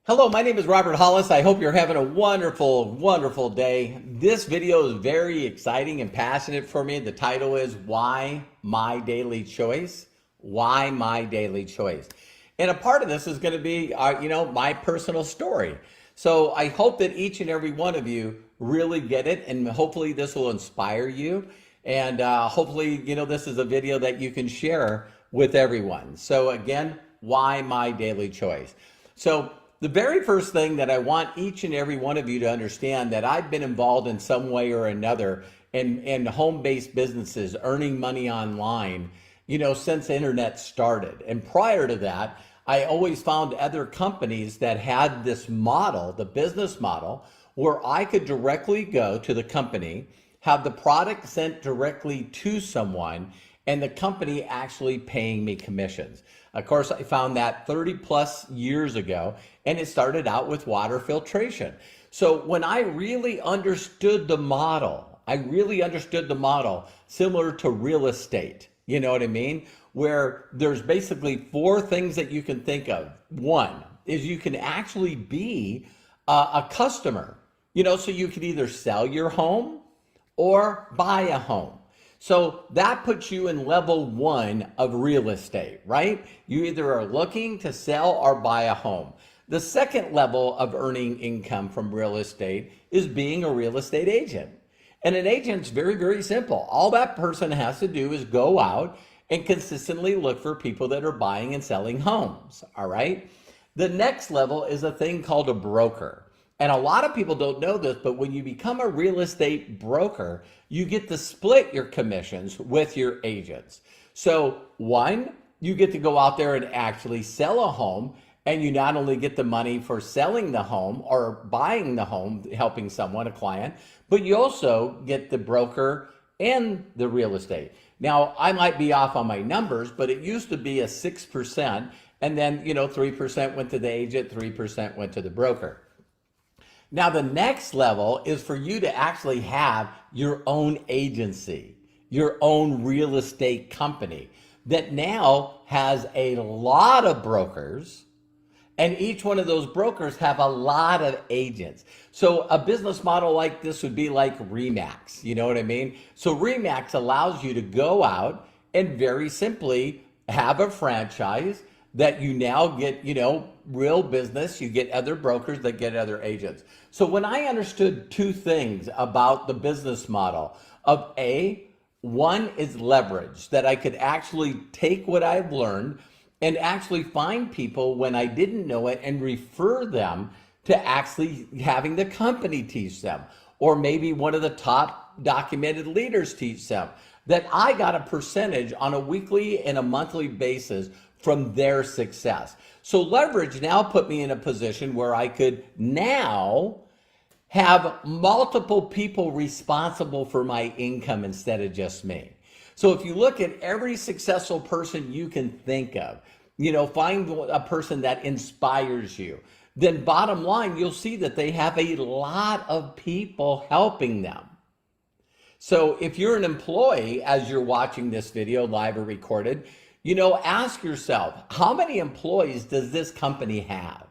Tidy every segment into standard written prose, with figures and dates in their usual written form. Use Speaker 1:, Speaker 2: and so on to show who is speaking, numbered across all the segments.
Speaker 1: Hello, my name is Robert Hollis. I hope you're having a wonderful, wonderful day. This video is very exciting and passionate for me. The title is Why My Daily Choice? Why My Daily Choice? And a part of this is going to be, my personal story. So I hope that each and every one of you really get it, and hopefully this will inspire you. And hopefully, this is a video that you can share with everyone. So again, why my daily choice? So the very first thing that I want each and every one of you to understand, that I've been involved in some way or another in home-based businesses, earning money online, since the internet started. And prior to that, I always found other companies that had this model, the business model, where I could directly go to the company, have the product sent directly to someone, and the company actually paying me commissions. Of course, I found that 30 plus years ago, and it started out with water filtration. So when I really understood the model, similar to real estate, you know what I mean? Where there's basically four things that you can think of. One is you can actually be a customer, so you could either sell your home or buy a home. So that puts you in level one of real estate, right? You either are looking to sell or buy a home. The second level of earning income from real estate is being a real estate agent. And an agent's very, very simple. All that person has to do is go out and consistently look for people that are buying and selling homes, all right? The next level is a thing called a broker. And a lot of people don't know this, but when you become a real estate broker, you get to split your commissions with your agents. So one, you get to go out there and actually sell a home, and you not only get the money for selling the home or buying the home, helping someone, a client, but you also get the broker and the real estate. Now, I might be off on my numbers, but it used to be a 6%, and then, 3% went to the agent, 3% went to the broker. Now, the next level is for you to actually have your own agency, your own real estate company that now has a lot of brokers, and each one of those brokers have a lot of agents. So a business model like this would be like Remax, you know what I mean? So Remax allows you to go out and very simply have a franchise that you now get, real business, you get other brokers that get other agents. So when I understood two things about the business model of one is leverage, that I could actually take what I've learned and actually find people when I didn't know it and refer them to actually having the company teach them, or maybe one of the top documented leaders teach them, that I got a percentage on a weekly and a monthly basis from their success. So leverage now put me in a position where I could now have multiple people responsible for my income instead of just me. So if you look at every successful person you can think of, find a person that inspires you, then bottom line, you'll see that they have a lot of people helping them. So if you're an employee, as you're watching this video live or recorded, ask yourself, how many employees does this company have?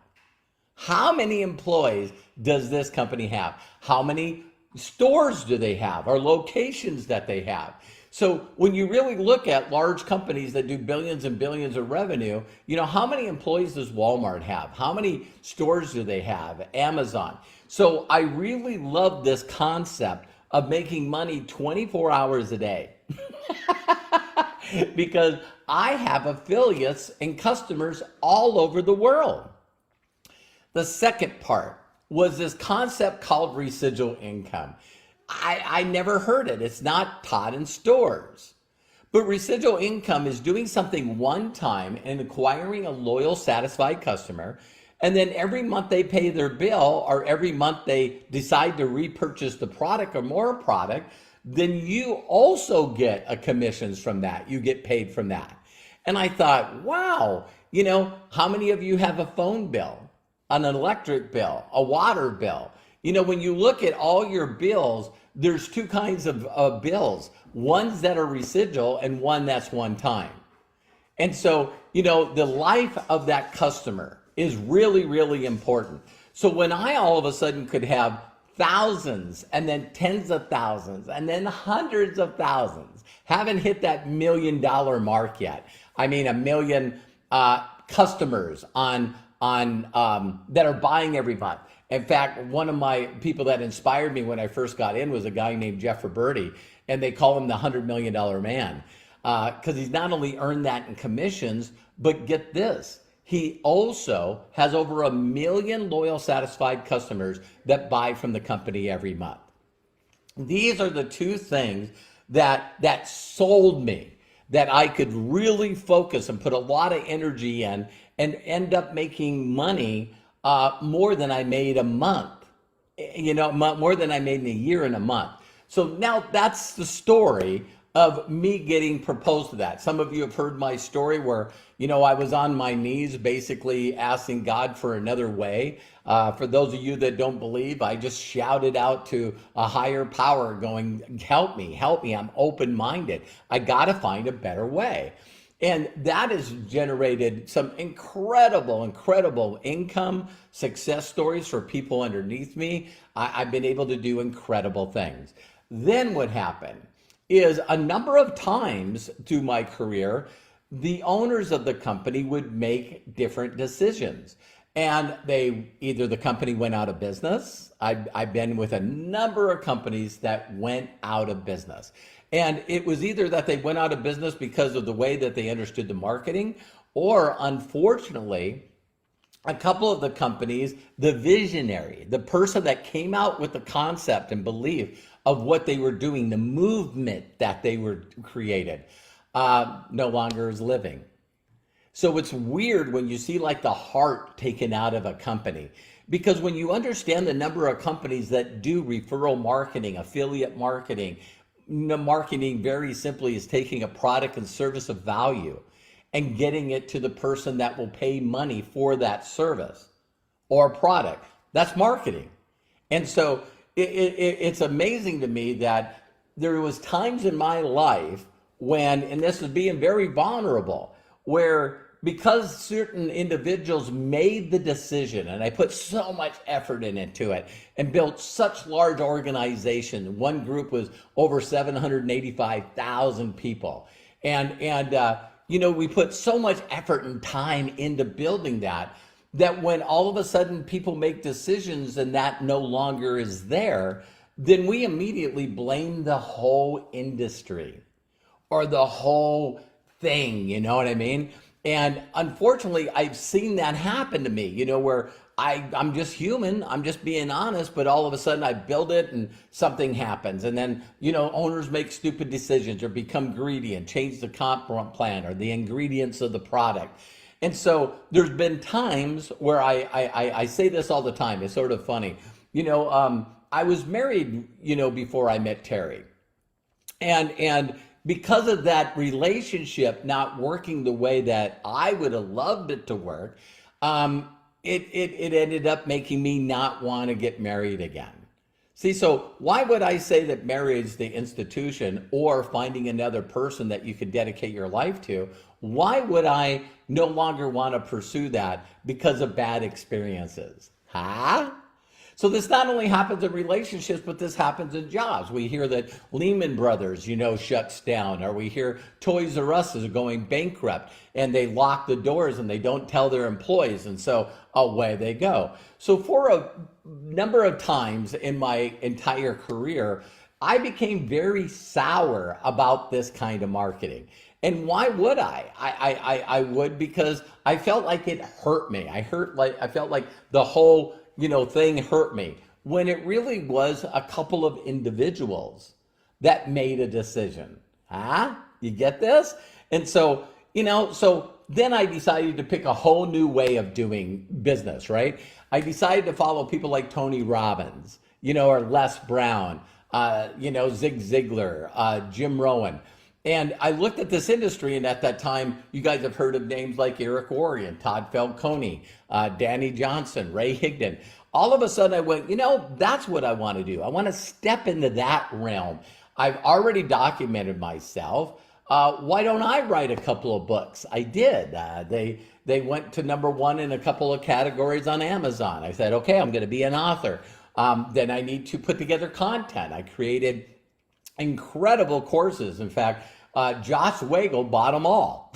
Speaker 1: How many employees does this company have? How many stores do they have, or locations that they have? So when you really look at large companies that do billions and billions of revenue, how many employees does Walmart have? How many stores do they have? Amazon. So I really love this concept of making money 24 hours a day. Because I have affiliates and customers all over the world. The second part was this concept called residual income. I never heard it. It's not taught in stores. But residual income is doing something one time and acquiring a loyal, satisfied customer, and then every month they pay their bill, or every month they decide to repurchase the product or more product, then you also get a commissions from that. You get paid from that. And I thought, wow, how many of you have a phone bill, an electric bill, a water bill? When you look at all your bills, there's two kinds of bills, ones that are residual and one that's one time. And so, the life of that customer is really, really important. So when I all of a sudden could have thousands and then tens of thousands and then hundreds of thousands, haven't hit that $1 million mark yet. I mean, a million customers on that are buying every month. In fact, one of my people that inspired me when I first got in was a guy named Jeff Roberti, and they call him the $100 million man because he's not only earned that in commissions, but get this, he also has over 1 million loyal, satisfied customers that buy from the company every month. These are the two things that sold me, that I could really focus and put a lot of energy in and end up making money more than I made a month, more than I made in a year and a month. So now that's the story of me getting proposed to that. Some of you have heard my story where, I was on my knees basically asking God for another way. For those of you that don't believe, I just shouted out to a higher power going, help me, I'm open-minded. I got to find a better way. And that has generated some incredible income, success stories for people underneath me. I've been able to do incredible things. Then what happened is a number of times through my career, the owners of the company would make different decisions. And either the company went out of business. I've been with a number of companies that went out of business. And it was either that they went out of business because of the way that they understood the marketing, or unfortunately, a couple of the companies, the visionary, the person that came out with the concept and belief of what they were doing, the movement that they were created, no longer is living. So it's weird when you see like the heart taken out of a company, because when you understand the number of companies that do referral marketing, affiliate marketing, marketing very simply is taking a product and service of value and getting it to the person that will pay money for that service or product. That's marketing. And so it's amazing to me that there was times in my life when, and this is being very vulnerable, where because certain individuals made the decision, and I put so much effort into it and built such large organization. One group was over 785,000 people. And we put so much effort and time into building that when all of a sudden people make decisions and that no longer is there, then we immediately blame the whole industry or the whole thing, you know what I mean? And unfortunately, I've seen that happen to me, where I'm just human, I'm just being honest, but all of a sudden I build it and something happens. And then, owners make stupid decisions or become greedy and change the comp plan or the ingredients of the product. And so there's been times where I say this all the time. It's sort of funny. I was married, before I met Teri. And because of that relationship not working the way that I would have loved it to work, it ended up making me not want to get married again. See, so why would I say that marriage, the institution, or finding another person that you could dedicate your life to, why would I no longer want to pursue that because of bad experiences? So this not only happens in relationships, but this happens in jobs. We hear that Lehman Brothers, shuts down, or we hear Toys R Us is going bankrupt and they lock the doors and they don't tell their employees. And so away they go. So for a number of times in my entire career, I became very sour about this kind of marketing. And why would I? I would because I felt like it hurt me. I felt like the whole thing hurt me, when it really was a couple of individuals that made a decision. You get this? And so, so then I decided to pick a whole new way of doing business, right? I decided to follow people like Tony Robbins, or Les Brown, Zig Ziglar, Jim Rohn. And I looked at this industry, and at that time, you guys have heard of names like Eric Worre, Todd Falcone, Danny Johnson, Ray Higdon. All of a sudden I went, that's what I want to do. I want to step into that realm. I've already documented myself. Why don't I write a couple of books? I did. they went to #1 in a couple of categories on Amazon. I said, okay, I'm going to be an author. Then I need to put together content. I created incredible courses. In fact, Josh Wagel bought them all.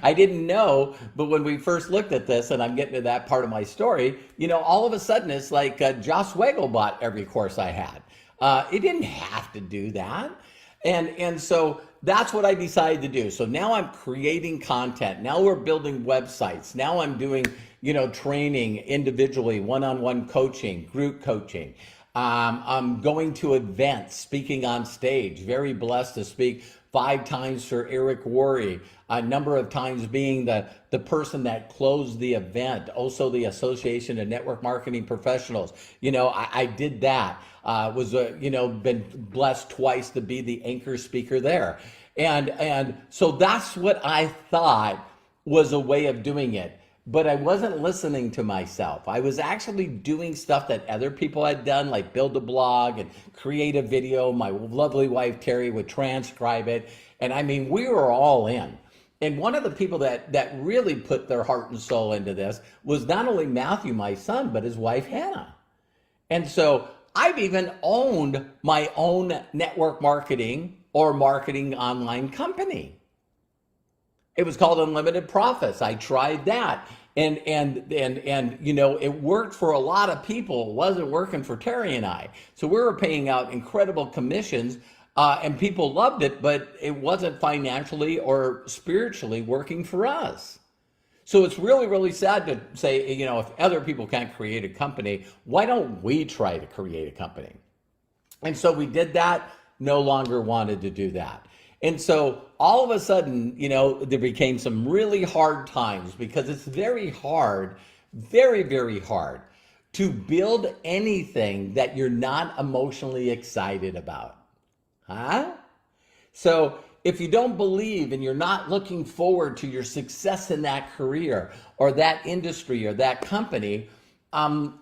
Speaker 1: I didn't know, but when we first looked at this, and I'm getting to that part of my story, all of a sudden it's like Josh Wagel bought every course I had. It didn't have to do that. And so that's what I decided to do. So now I'm creating content. Now we're building websites. Now I'm doing, training individually, one-on-one coaching, group coaching. I'm going to events, speaking on stage, very blessed to speak 5 times for Eric Worre, a number of times being the person that closed the event, also the Association of Network Marketing Professionals. I did that, been blessed twice to be the anchor speaker there. And so that's what I thought was a way of doing it. But I wasn't listening to myself. I was actually doing stuff that other people had done, like build a blog and create a video. My lovely wife, Teri, would transcribe it. And I mean, we were all in. And one of the people that really put their heart and soul into this was not only Matthew, my son, but his wife, Hannah. And so I've even owned my own network marketing or marketing online company. It was called Unlimited Profits. I tried that. And it worked for a lot of people. It wasn't working for Teri and I. So we were paying out incredible commissions, and people loved it, but it wasn't financially or spiritually working for us. So it's really, really sad to say, if other people can't create a company, why don't we try to create a company? And so we did that, no longer wanted to do that. And so all of a sudden, there became some really hard times because it's very hard, very, very hard to build anything that you're not emotionally excited about. So if you don't believe and you're not looking forward to your success in that career or that industry or that company,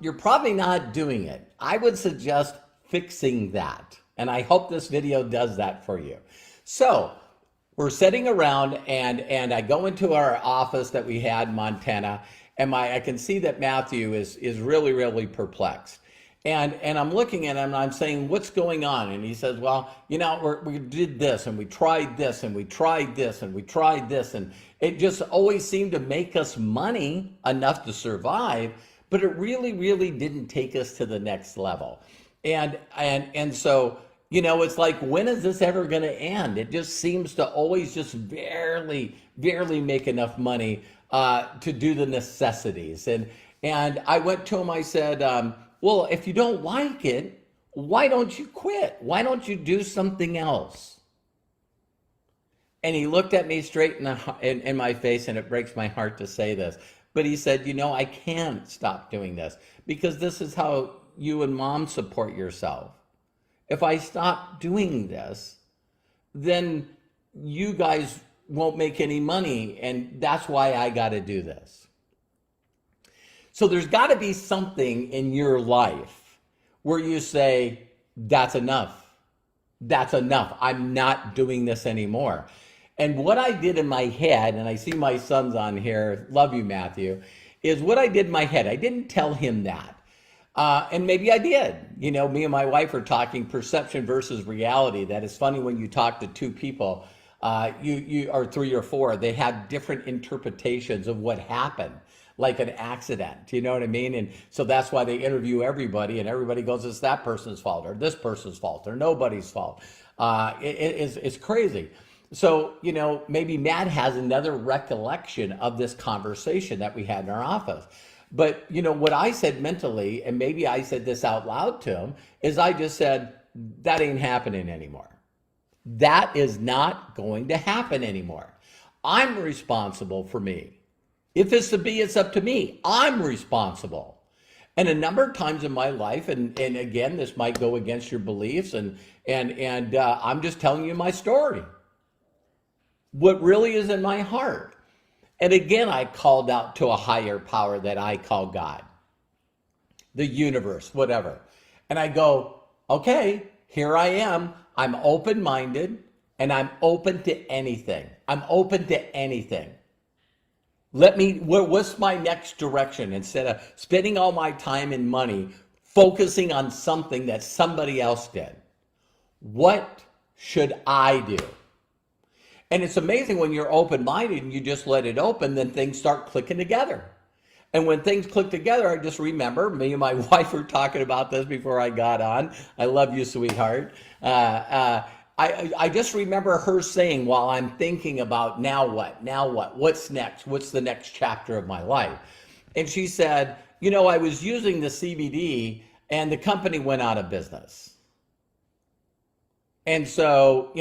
Speaker 1: you're probably not doing it. I would suggest fixing that. And I hope this video does that for you. So we're sitting around and I go into our office that we had in Montana, and I can see that Matthew is really, really perplexed. And I'm looking at him and I'm saying, what's going on? And he says, well, we did this and we tried this and we tried this and we tried this. And it just always seemed to make us money enough to survive, but it really, really didn't take us to the next level. And so, it's like, when is this ever going to end? It just seems to always just barely make enough money to do the necessities. And I went to him, I said, well, if you don't like it, why don't you quit? Why don't you do something else? And he looked at me straight in my face, and it breaks my heart to say this. But he said, I can't stop doing this because this is how you and Mom support yourself. If I stop doing this, then you guys won't make any money, and that's why I got to do this. So there's got to be something in your life where you say, that's enough. That's enough. I'm not doing this anymore. And what I did in my head, and I see my son's on here, love you, Matthew, is what I did in my head. I didn't tell him that. And maybe I did. Me and my wife are talking perception versus reality. That is funny when you talk to two people, you or 3 or 4, they have different interpretations of what happened, like an accident. You know what I mean? And so that's why they interview everybody, and everybody goes, it's that person's fault or this person's fault or nobody's fault. It's crazy. So, maybe Matt has another recollection of this conversation that we had in our office. But, what I said mentally, and maybe I said this out loud to him, is I just said, that ain't happening anymore. That is not going to happen anymore. I'm responsible for me. If it's to be, it's up to me. I'm responsible. And a number of times in my life, and again, this might go against your beliefs, and I'm just telling you my story. What really is in my heart. And again, I called out to a higher power that I call God, the universe, whatever. And I go, okay, here I am. I'm open-minded and I'm open to anything. I'm open to anything. What's my next direction? Instead of spending all my time and money focusing on something that somebody else did, what should I do? And it's amazing when you're open-minded and you just let it open, then things start clicking together. And when things click together, I just remember me and my wife were talking about this before I got on. I love you, sweetheart. I just remember her saying while I'm thinking about now what, what's next? What's the next chapter of my life? And she said, I was using the CBD and the company went out of business. And so,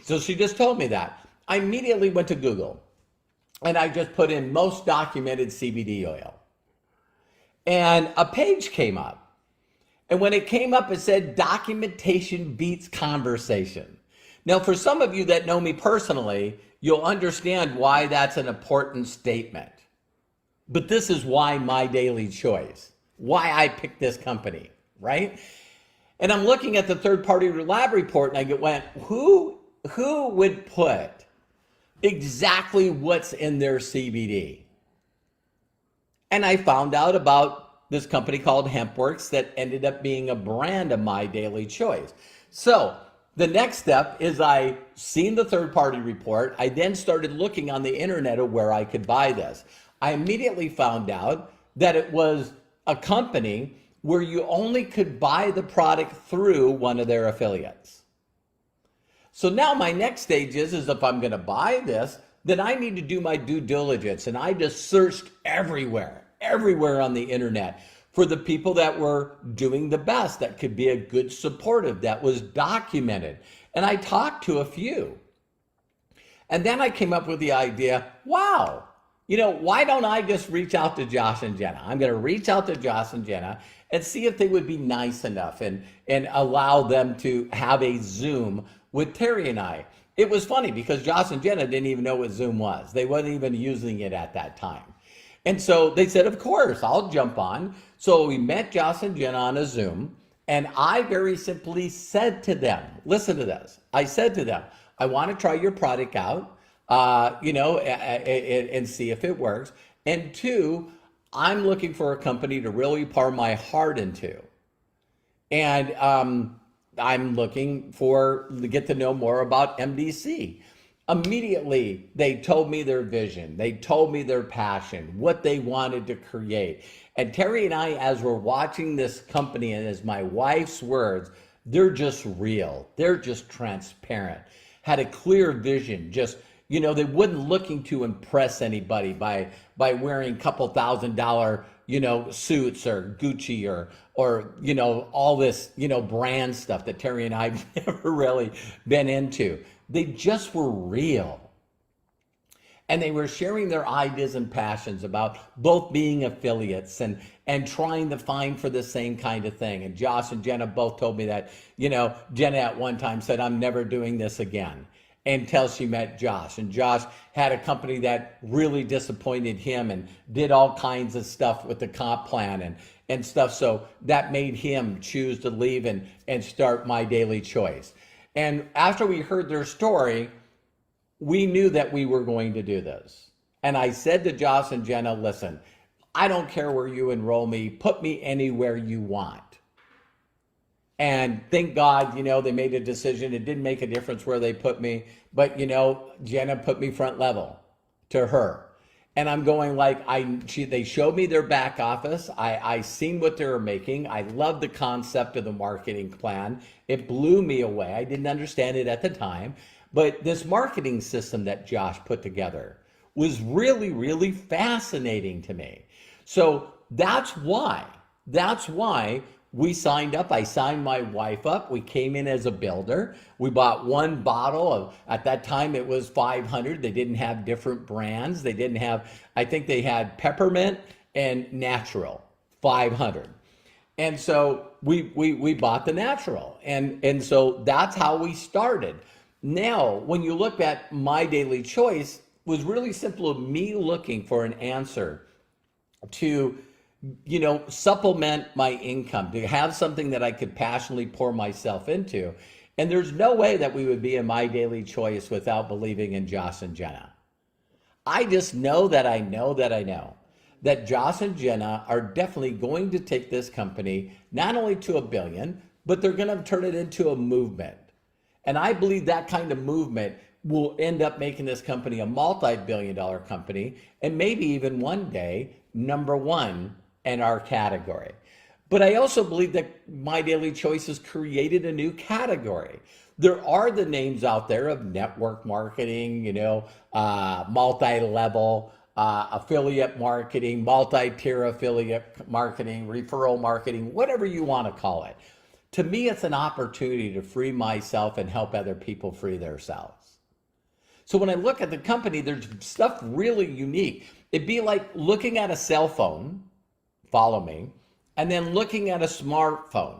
Speaker 1: so she just told me that. I immediately went to Google and I just put in most documented CBD oil. And a page came up. And when it came up, it said documentation beats conversation. Now, for some of you that know me personally, you'll understand why that's an important statement. But this is why my daily choice, why I picked this company, right? And I'm looking at the third-party lab report and I went, who would put exactly what's in their CBD? And I found out about this company called HempWorks that ended up being a brand of my daily choice. So the next step is I seen the third-party report. I then started looking on the internet of where I could buy this. I immediately found out that it was a company where you only could buy the product through one of their affiliates. So now my next stage is if I'm going to buy this, then I need to do my due diligence. And I just searched everywhere on the internet for the people that were doing the best, that could be a good supportive, that was documented. And I talked to a few. And then I came up with the idea, wow, why don't I just reach out to Josh and Jenna? I'm going to reach out to Josh and Jenna and see if they would be nice enough and allow them to have a Zoom with Teri and I. It was funny because Josh and Jenna didn't even know what Zoom was. They wasn't even using it at that time. And so they said, of course, I'll jump on. So we met Josh and Jenna on a Zoom, and I very simply said to them, listen to this. I said to them, I want to try your product out, and see if it works. And two, I'm looking for a company to really pour my heart into. And I'm looking to get to know more about MDC. Immediately, they told me their vision. They told me their passion, what they wanted to create. And Teri and I, as we're watching this company, and as my wife's words, they're just real. They're just transparent. Had a clear vision. Just, they wasn't looking to impress anybody by wearing a couple $1,000, suits or Gucci or all this, brand stuff that Teri and I've never really been into. They just were real. And they were sharing their ideas and passions about both being affiliates and trying to find for the same kind of thing. And Josh and Jenna both told me that, Jenna at one time said, I'm never doing this again, until she met Josh. And Josh had a company that really disappointed him and did all kinds of stuff with the comp plan and stuff. So that made him choose to leave and start My Daily Choice. And after we heard their story, we knew that we were going to do this. And I said to Josh and Jenna, listen, I don't care where you enroll me, put me anywhere you want. And thank God, they made a decision. It didn't make a difference where they put me, but Jenna put me front level to her. And I'm going they showed me their back office. I seen what they were making. I loved the concept of the marketing plan. It blew me away. I didn't understand it at the time. But this marketing system that Josh put together was really, really fascinating to me. So that's why we signed up. I signed my wife up. We came in as a builder. We bought one bottle of, at that time it was 500. They didn't have different brands. They didn't have, I think they had peppermint and natural, 500. And so we bought the natural. And so that's how we started. Now, when you look at My Daily Choice, was really simple of me looking for an answer to supplement my income, to have something that I could passionately pour myself into. And there's no way that we would be in My Daily Choice without believing in Josh and Jenna. I just know that I know that I know that Joss and Jenna are definitely going to take this company not only to a billion, but they're going to turn it into a movement. And I believe that kind of movement will end up making this company a multi-billion-dollar company, and maybe even one day number one in our category. But I also believe that My Daily Choice has created a new category. There are the names out there of network marketing, multi-level affiliate marketing, multi-tier affiliate marketing, referral marketing, whatever you want to call it. To me, it's an opportunity to free myself and help other people free themselves. So when I look at the company, there's stuff really unique. It'd be like looking at a cell phone, follow me, and then looking at a smartphone.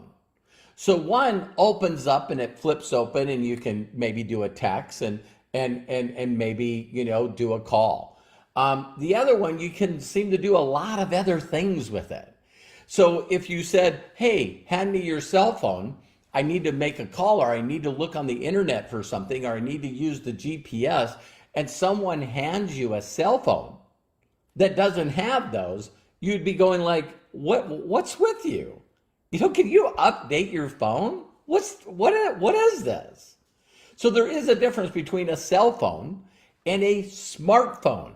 Speaker 1: So one opens up and it flips open and you can maybe do a text and maybe, do a call. The other one, you can seem to do a lot of other things with it. So if you said, hey, hand me your cell phone, I need to make a call, or I need to look on the internet for something, or I need to use the GPS, and someone hands you a cell phone that doesn't have those, you'd be going like, what's with you? Can you update your phone? What is this? So there is a difference between a cell phone and a smartphone,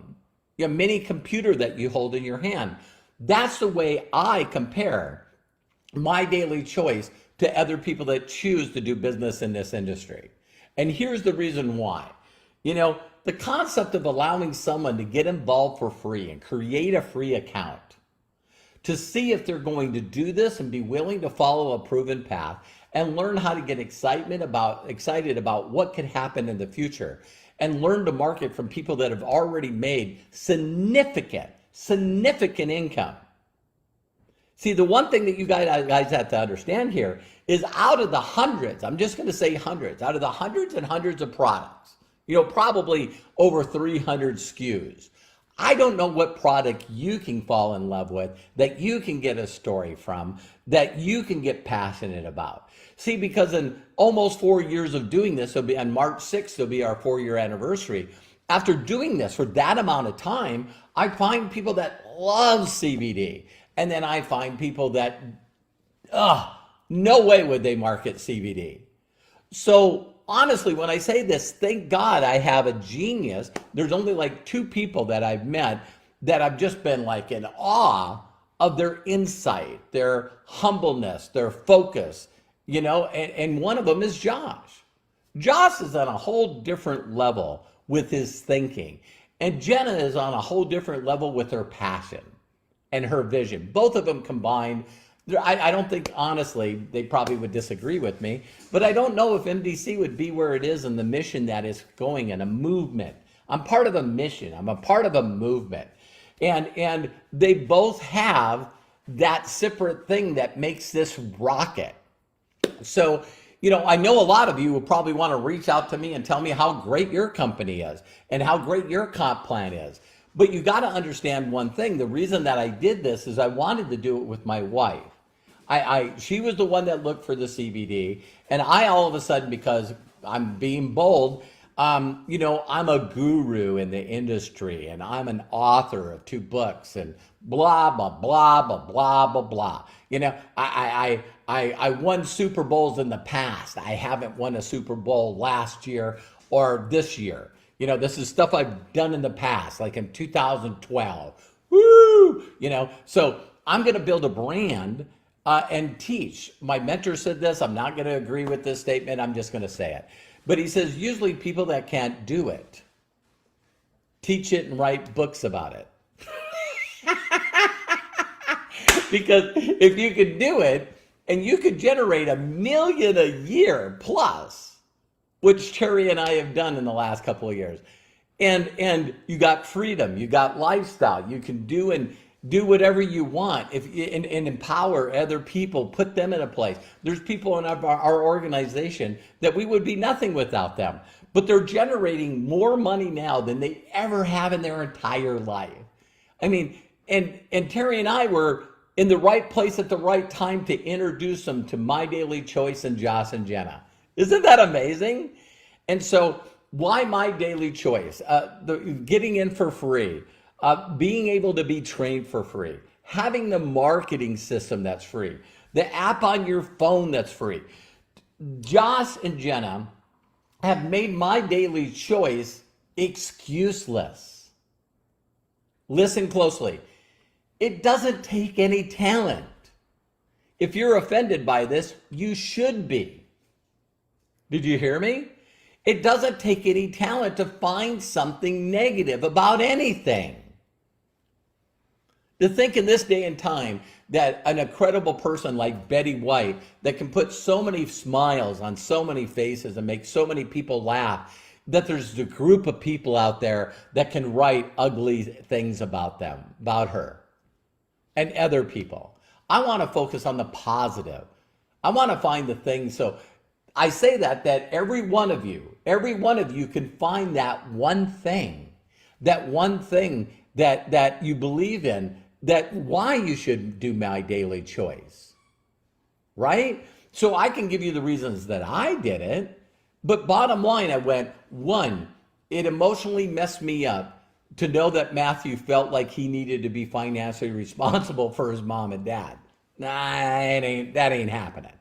Speaker 1: a mini computer that you hold in your hand. That's the way I compare My Daily Choice to other people that choose to do business in this industry. And here's the reason why. The concept of allowing someone to get involved for free and create a free account to see if they're going to do this and be willing to follow a proven path and learn how to get excited about what could happen in the future, and learn to market from people that have already made significant income. See, the one thing that you guys have to understand here is out of the hundreds, I'm just going to say hundreds, out of the hundreds and hundreds of products, probably over 300 SKUs, I don't know what product you can fall in love with, that you can get a story from, that you can get passionate about. See, because in almost 4 years of doing this, it'll be on March 6th, it'll be our 4-year anniversary. After doing this for that amount of time, I find people that love CBD. And then I find people that, no way would they market CBD. So honestly, when I say this, thank God I have a genius. There's only like 2 people that I've met that I've just been like in awe of their insight, their humbleness, their focus, and one of them is Josh. Josh is on a whole different level with his thinking. And Jenna is on a whole different level with her passion and her vision. Both of them combined, I don't think, honestly, they probably would disagree with me, but I don't know if MDC would be where it is in the mission that is going in a movement. I'm part of a mission. I'm a part of a movement. And they both have that separate thing that makes this rocket. So, I know a lot of you will probably want to reach out to me and tell me how great your company is and how great your comp plan is. But you got to understand one thing. The reason that I did this is I wanted to do it with my wife. She was the one that looked for the CBD, and I all of a sudden, because I'm being bold, I'm a guru in the industry, and I'm an author of 2 books, and blah blah blah blah blah blah blah. I won Super Bowls in the past. I haven't won a Super Bowl last year or this year. This is stuff I've done in the past, like in 2012. Woo! So I'm going to build a brand and teach. My mentor said this. I'm not going to agree with this statement. I'm just going to say it. But he says, usually people that can't do it teach it and write books about it. Because if you could do it and you could generate $1 million a year plus, which Teri and I have done in the last couple of years, and you got freedom, you got lifestyle, you can do whatever you want and empower other people, put them in a place. There's people in our organization that we would be nothing without them, but they're generating more money now than they ever have in their entire life. I mean, and Teri and I were in the right place at the right time to introduce them to My Daily Choice and Joss and Jenna. Isn't that amazing? And so why my daily choice? Getting in for free, being able to be trained for free, having the marketing system that's free, the app on your phone that's free. Josh and Jenna have made my daily choice excuseless. Listen closely. It doesn't take any talent. If you're offended by this, you should be. Did you hear me? It doesn't take any talent to find something negative about anything. To think in this day and time that an incredible person like Betty White that can put so many smiles on so many faces and make so many people laugh, that there's a group of people out there that can write ugly things about them, about her and other people. I want to focus on the positive. I want to find the things. So I say that every one of you can find that one thing that you believe in, that why you should do my daily choice, right? So I can give you the reasons that I did it, but bottom line, I went, one, it emotionally messed me up to know that Matthew felt like he needed to be financially responsible for his mom and dad. Nah, that ain't happening.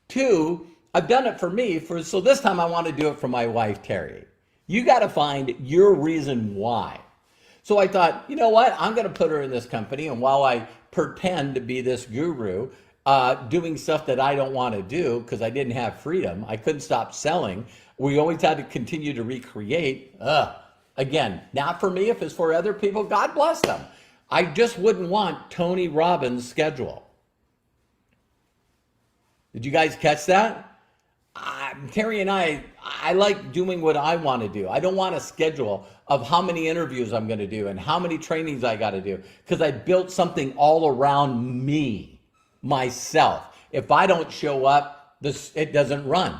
Speaker 1: Two, I've done it for me, so this time I want to do it for my wife, Teri. You got to find your reason why. So I thought, you know what? I'm going to put her in this company, and while I pretend to be this guru, doing stuff that I don't want to do because I didn't have freedom, I couldn't stop selling. We always had to continue to recreate. Again, not for me. If it's for other people, God bless them. I just wouldn't want Tony Robbins' schedule. Did you guys catch that? Teri and I like doing what I want to do. I don't want a schedule of how many interviews I'm going to do and how many trainings I got to do, because I built something all around me, myself. If I don't show up, it doesn't run.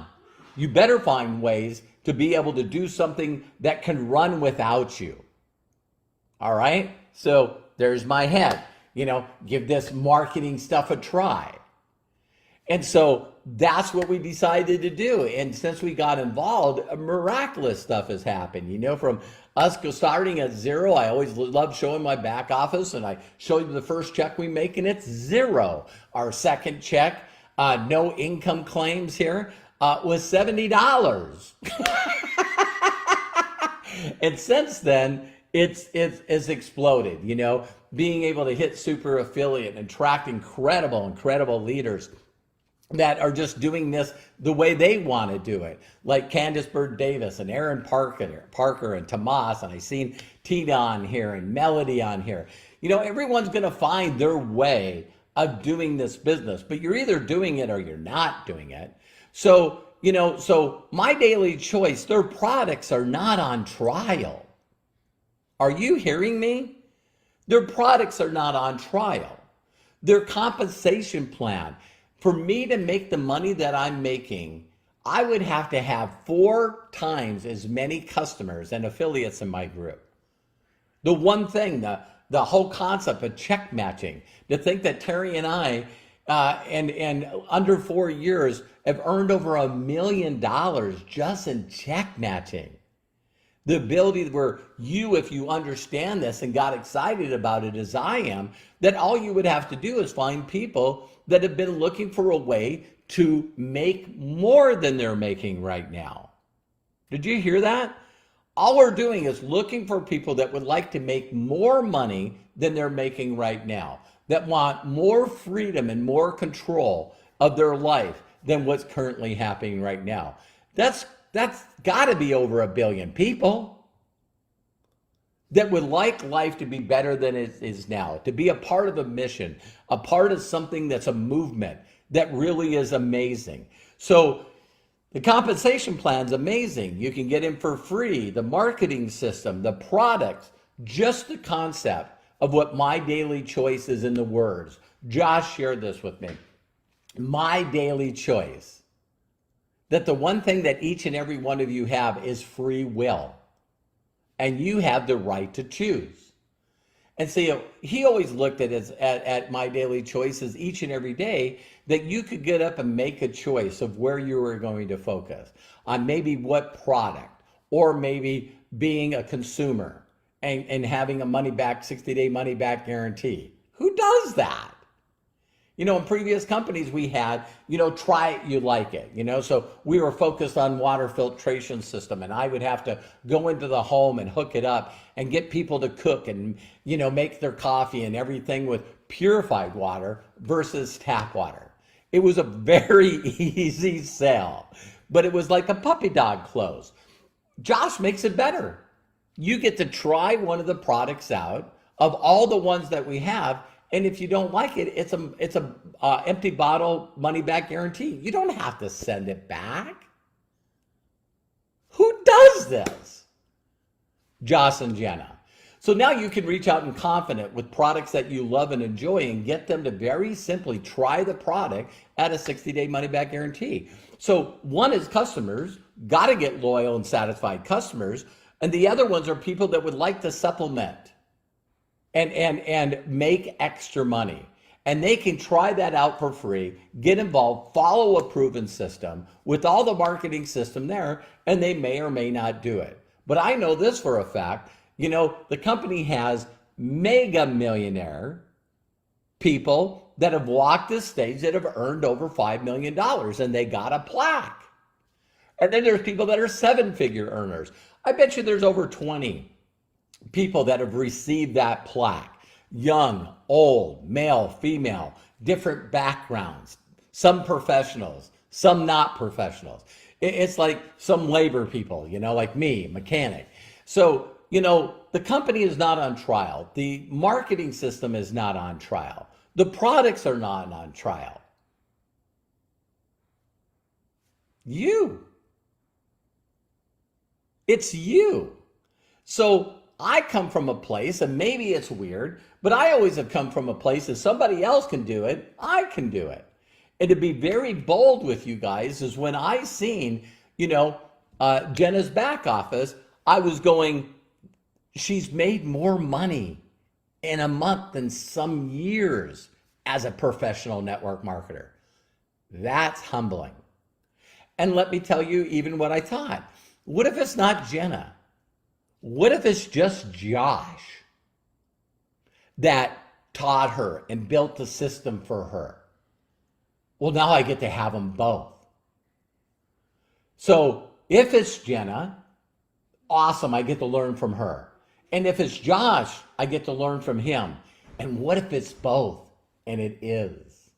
Speaker 1: You better find ways to be able to do something that can run without you. All right? So there's my head. Give this marketing stuff a try. And so that's what we decided to do. And since we got involved, miraculous stuff has happened. From us starting at zero, I always love showing my back office, and I show you the first check we make, and it's zero. Our second check, no income claims here, was $70. And since then, it's exploded. Being able to hit super affiliate and attract incredible leaders that are just doing this the way they want to do it, like Candice Bird Davis and Aaron Parker and Tomas, and I seen Tina on here and Melody on here. Everyone's going to find their way of doing this business, but you're either doing it or you're not doing it. So my daily choice, their products are not on trial. Are you hearing me? Their products are not on trial. Their compensation plan, for me to make the money that I'm making, I would have to have 4 times as many customers and affiliates in my group. The one thing, the whole concept of check matching, to think that Teri and I, and under 4 years, have earned over $1 million just in check matching. The ability where if you understand this and got excited about it as I am, that all you would have to do is find people that have been looking for a way to make more than they're making right now. Did you hear that? All we're doing is looking for people that would like to make more money than they're making right now, that want more freedom and more control of their life than what's currently happening right now. That's got to be over 1 billion people that would like life to be better than it is now, to be a part of a mission, a part of something that's a movement that really is amazing. So the compensation plan's amazing. You can get in for free, the marketing system, the products, just the concept of what my daily choice is in the words. Josh shared this with me. My daily choice. That the one thing that each and every one of you have is free will. And you have the right to choose. And see, he always looked at my daily choices each and every day, that you could get up and make a choice of where you were going to focus on, maybe what product or maybe being a consumer and having a money back, 60-day money back guarantee. Who does that? In previous companies we had, try it, you like it, so we were focused on water filtration system, and I would have to go into the home and hook it up and get people to cook and, make their coffee and everything with purified water versus tap water. It was a very easy sell, but it was like a puppy dog close. Josh makes it better. You get to try one of the products out of all the ones that we have. And if you don't like it, it's a empty bottle money back guarantee. You don't have to send it back. Who does this? Josh and Jenna. So now you can reach out and confident with products that you love and enjoy and get them to very simply try the product at a 60-day money back guarantee. So one is customers, got to get loyal and satisfied customers. And the other ones are people that would like to supplement and make extra money. And they can try that out for free, get involved, follow a proven system with all the marketing system there, and they may or may not do it. But I know this for a fact, the company has mega millionaire people that have walked the stage that have earned over $5 million and they got a plaque. And then there's people that are 7-figure earners. I bet you there's over 20 people that have received that plaque. Young, old, male, female, different backgrounds, some professionals, some not professionals. It's like some labor people, like me, mechanic. So, the company is not on trial. The marketing system is not on trial. The products are not on trial. It's you. So I come from a place, and maybe it's weird, but I always have come from a place that somebody else can do it, I can do it. And to be very bold with you guys is when I seen, Jenna's back office, I was going, she's made more money in a month than some years as a professional network marketer. That's humbling. And let me tell you even what I thought. What if it's not Jenna? What if it's just Josh that taught her and built the system for her? Well, now I get to have them both. So if it's Jenna, awesome, I get to learn from her. And if it's Josh, I get to learn from him. And what if it's both? And it is.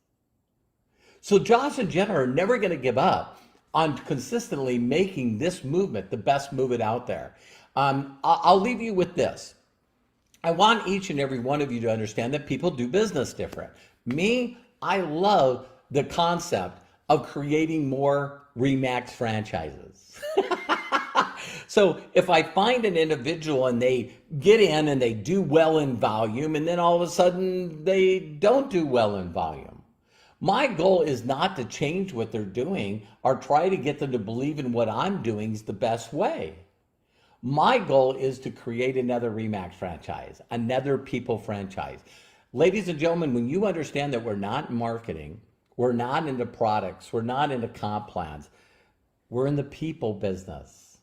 Speaker 1: So Josh and Jenna are never going to give up on consistently making this movement the best movement out there. I'll leave you with this. I want each and every one of you to understand that people do business different. Me, I love the concept of creating more Remax franchises. So if I find an individual and they get in and they do well in volume, and then all of a sudden they don't do well in volume, my goal is not to change what they're doing or try to get them to believe in what I'm doing is the best way. My goal is to create another Remax franchise, another people franchise. Ladies and gentlemen, when you understand that we're not in marketing, we're not into products, we're not into comp plans, we're in the people business.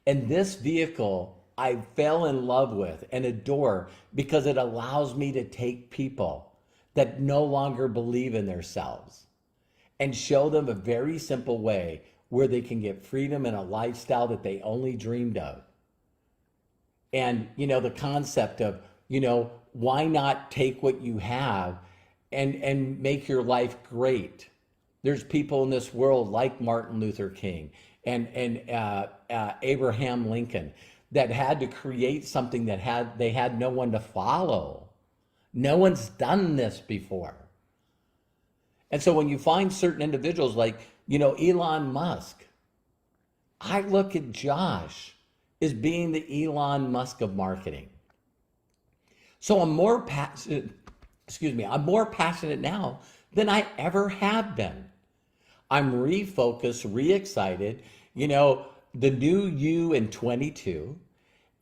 Speaker 1: And this vehicle I fell in love with and adore because it allows me to take people that no longer believe in themselves and show them a very simple way where they can get freedom and a lifestyle that they only dreamed of. And, the concept of, why not take what you have and make your life great? There's people in this world like Martin Luther King and Abraham Lincoln that had to create something that they had no one to follow. No one's done this before. And so when you find certain individuals like, Elon Musk, I look at Josh as being the Elon Musk of marketing. So I'm more passionate now than I ever have been. I'm refocused, re-excited, the new you in 22.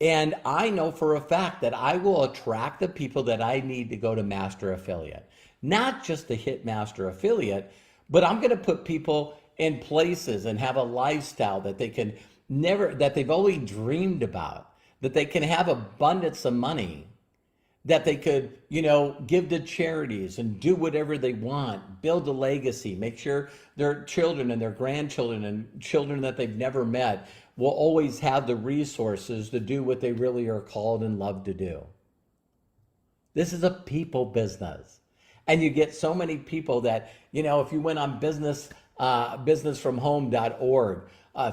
Speaker 1: And I know for a fact that I will attract the people that I need to go to Master Affiliate. Not just to hit Master Affiliate, but I'm going to put people in places and have a lifestyle that they can never, that they've always dreamed about, that they can have abundance of money, that they could, give to charities and do whatever they want, build a legacy, make sure their children and their grandchildren and children that they've never met will always have the resources to do what they really are called and love to do. This is a people business. And you get so many people that, if you went on businessfromhome.org,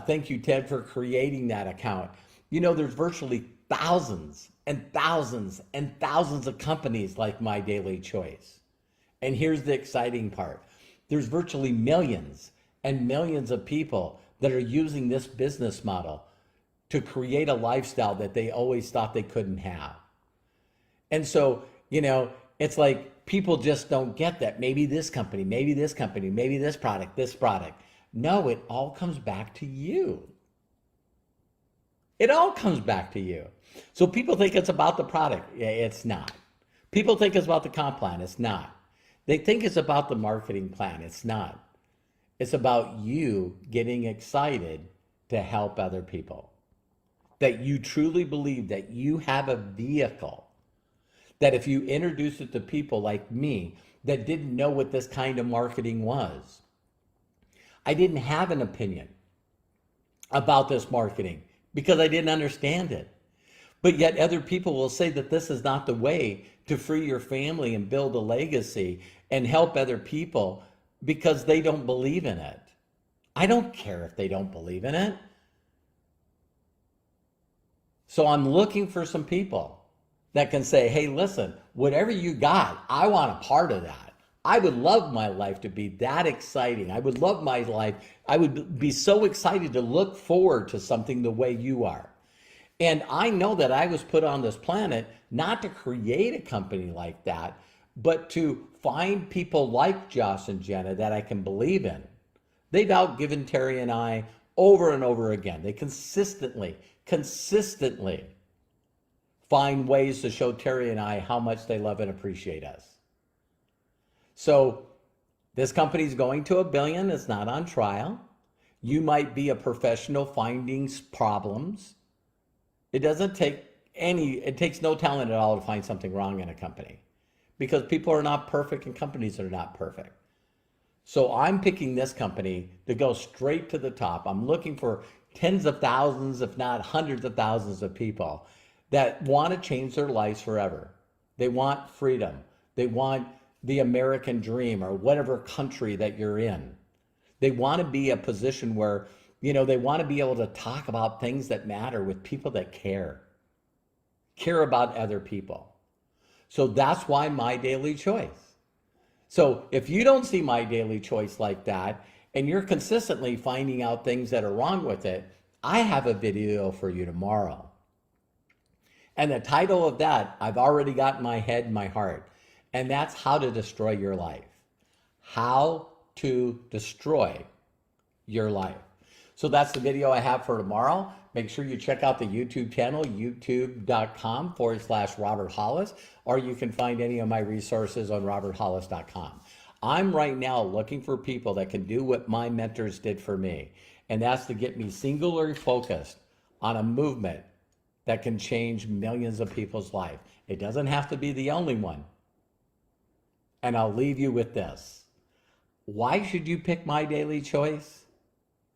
Speaker 1: thank you, Ted, for creating that account. There's virtually thousands and thousands and thousands of companies like My Daily Choice. And here's the exciting part. There's virtually millions and millions of people that are using this business model to create a lifestyle that they always thought they couldn't have. And so, it's like people just don't get that. Maybe this company, maybe this company, maybe this product, this product. No, it all comes back to you. It all comes back to you. So people think it's about the product. Yeah, it's not. People think it's about the comp plan. It's not. They think it's about the marketing plan. It's not. It's about you getting excited to help other people. That you truly believe that you have a vehicle, that if you introduce it to people like me that didn't know what this kind of marketing was, I didn't have an opinion about this marketing because I didn't understand it. But yet other people will say that this is not the way to free your family and build a legacy and help other people because they don't believe in it. I don't care if they don't believe in it. So I'm looking for some people that can say, hey, listen, whatever you got, I want a part of that. I would love my life to be that exciting. I would love my life. I would be so excited to look forward to something the way you are. And I know that I was put on this planet not to create a company like that, but to find people like Josh and Jenna that I can believe in. They've outgiven Teri and I over and over again. They consistently find ways to show Teri and I how much they love and appreciate us. So this company's going to $1 billion. It's not on trial. You might be a professional finding problems. It takes no talent at all to find something wrong in a company because people are not perfect and companies are not perfect. So I'm picking this company to go straight to the top. I'm looking for tens of thousands, if not hundreds of thousands of people that want to change their lives forever. They want freedom. They want the American dream or whatever country that you're in. They want to be a position where, they want to be able to talk about things that matter with people that care about other people. So that's why My Daily Choice. So if you don't see My Daily Choice like that, and you're consistently finding out things that are wrong with it, I have a video for you tomorrow. And the title of that, I've already got in my head and my heart. And that's How to Destroy Your Life. How to destroy your life. So that's the video I have for tomorrow. Make sure you check out the YouTube channel, youtube.com/Robert Hollis, or you can find any of my resources on roberthollis.com. I'm right now looking for people that can do what my mentors did for me, and that's to get me singularly focused on a movement that can change millions of people's life. It doesn't have to be the only one. And I'll leave you with this. Why should you pick My Daily Choice?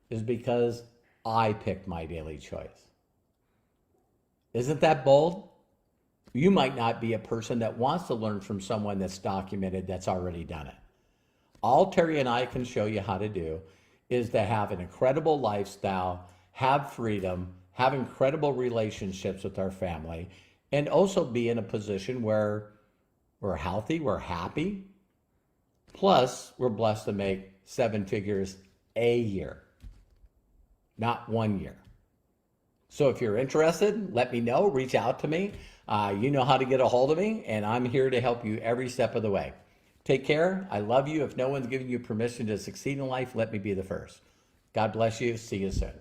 Speaker 1: Is because I picked My Daily Choice. Isn't that bold? You might not be a person that wants to learn from someone that's documented, that's already done it. All Teri and I can show you how to do is to have an incredible lifestyle, have freedom, have incredible relationships with our family, and also be in a position where we're healthy, we're happy, plus we're blessed to make 7 figures a year, not 1 year. So if you're interested, let me know, reach out to me. You know how to get a hold of me, and I'm here to help you every step of the way. Take care. I love you. If no one's giving you permission to succeed in life, let me be the first. God bless you. See you soon.